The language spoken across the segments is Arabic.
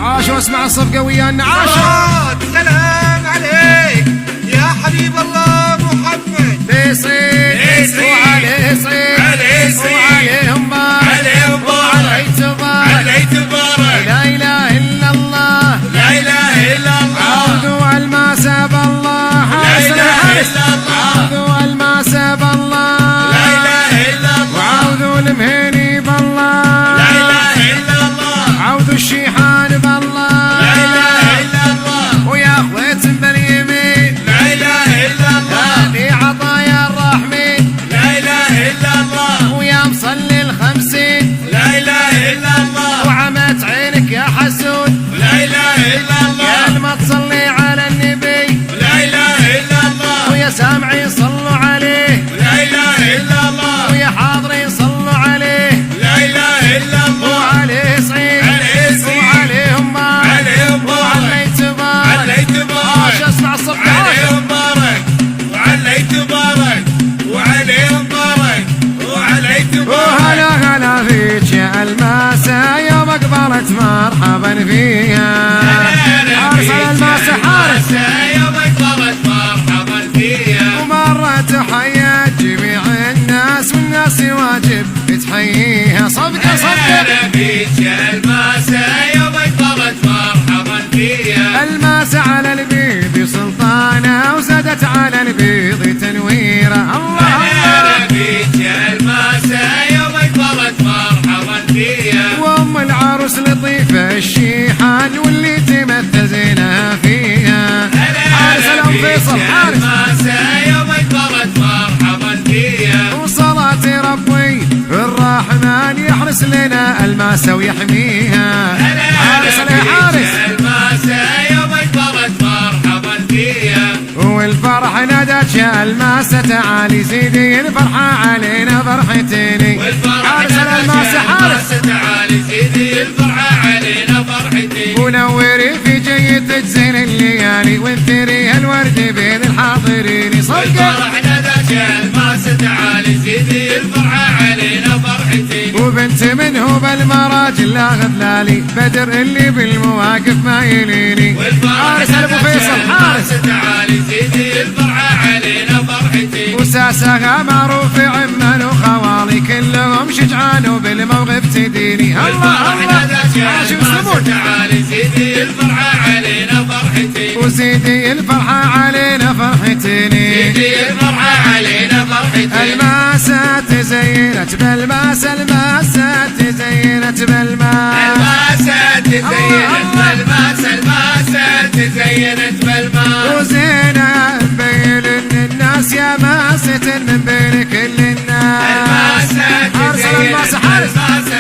عاش واسمع الصفقة ويانا عاش. سلام عليك يا حبيب الله محمد. بيصيد وعليه صيد وعليهم بارك وعليه تبارك. لا إله إلا الله لا إله إلا الله. عوذوا الماسة بالله عوذوا الماسة بالله لا إله إلا الله. وعوذوا المهيني بالله لا إله إلا الله. عوذوا الشيحان بالله لا إله إلا الله. ويا أخويت باليمين لا إله إلا الله. هذه عطايا الرحمن. لا إله إلا الله. ويا مصلي الخمسين لا إله إلا الله. وعمت عينك يا حسود. لا إله إلا الله. يا ما تصلي على النبي. لا إله إلا الله. ويا سامعين صلوا عليه. لا إله إلا الله. ويا حاضرين صلوا عليه. لا إله إلا الله. وعليه صعيد وعليهم وعليه تبارك. عاش اسمع الصفقة عليهم بارك وعليه تبارك وعليهم بارك وعليه تبارك. وهلا هلا فيك يا الماسة يوم اقبلت مرحبا فيها. حارس الماسة حارس يوم اقبلت مرحبا فيها. ومرة تحية جميع الناس والناس واجب تحييها. صفقة هلا فيك يا الماسة يوم اقبلت مرحبا فيها. الماسة على البيض سلطانة وزادت على البيض تنويرة. الله هلا فيك يا الماسة يوم اقبلت مرحبا فيها. وام العروس لطيفة الشيحان واللي تمثل زينها فيها. حارس الأم فيصل حارس الماسة يوم اقبلت مرحبا فيها. وصلاة ربي الرحمن يحرس لنا الماسة ويحميها. حارس الحارس الماسة يوم اقبلت مرحبا فيها. والفرح نادت يا الماسة تعالي زيدي الفرحة علينا فرحتيني. حارس الماسة حارس تعالي زيدي الفرحة علينا فرحتي. ونوري في جيتك زين الليالي وانثري الورد بين الحاضرين. صدقة الفرح نادت يا الماسة تعالي زيدي الفرحة علينا فرحتي. وبنت منه بالمراجل لا غدلالي بدر اللي بالمواقف ما يليني. حارس ابو فيصل حارس تعالي زيدي الفرحة علينا فرحتي. وساسها معروف عمان وخوالي كلهم شجعان وبالموقف تديني. الله الله عاش مسلمون. تعالي زيدي الفرحة علينا فرحتي. وزيدي الفرحة علينا فرحتيني. زيدي الفرحة علينا فرحتي. الماسة تزينت بالماسة الماسة تزينت بالماس. الماسة تزينت بالماس. الماسة تزينت بالماس. وزينة مبين الناس يا ماسة من بين كل الناس. الماسة تزينت بالماس.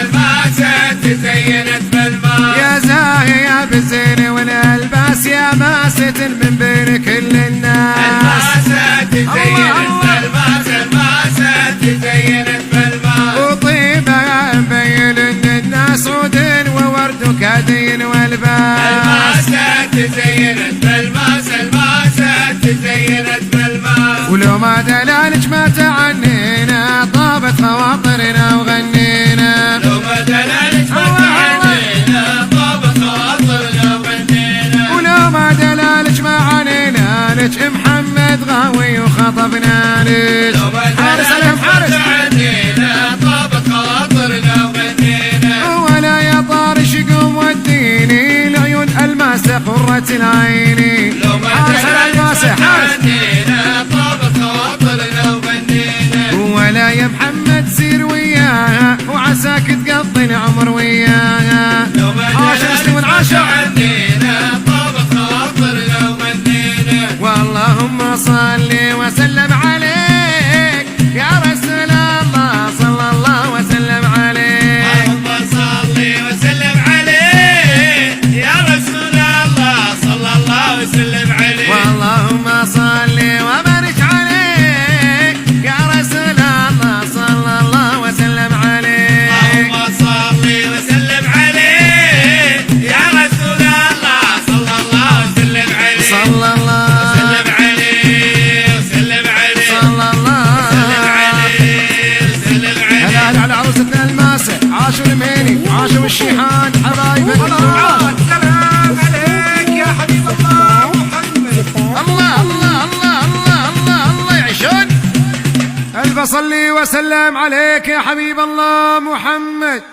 الماسة تزينت بالماس. يا زاهية بالزين والألباس يا ماسة من بين كل الناس. الماسة تزينت بالماس. الماسة تزينت بالماس. وطيبة مبين الناس عود وورد وكادين والباس. الماسة تزينت بالماس. الماسة تزينت بالماس. ولو ما دلالك ما تعنينا طابت خواطرنا وغنينا. لو ما دلالك ما تعنينا طابت خواطرنا وغنينا. ولو ما دلالك ما عنينا لك محمد غاوي وخطبنا لك. لو ما دلالك ما تعنينا طابت خواطرنا وغنينا. ولا يا طارش قوم وديني العيون الماسة قرة العين. لو ما دلالك ما تعنينا طابت خواطرنا وغنينا. ولا يا محمد سير وياها وعساك تقضي العمر وياها. لو ما عاشر سنين عاشر عنينا طابت خواطرنا وغنينا. واللهم صل وسلم عليك يا رسول الله صلى الله وسلم عليك. اللهم صل وسلم عليه يا رسول الله صلى الله وسلم عليه. واللهم صل وبارك عليك يا رسول الله صلى الله وسلم عليك. اللهم صل وسلم عليه يا رسول الله صلى الله وسلم عليه. صلى الله وسلم عليه. بصلي وسلم عليك يا حبيب الله محمد.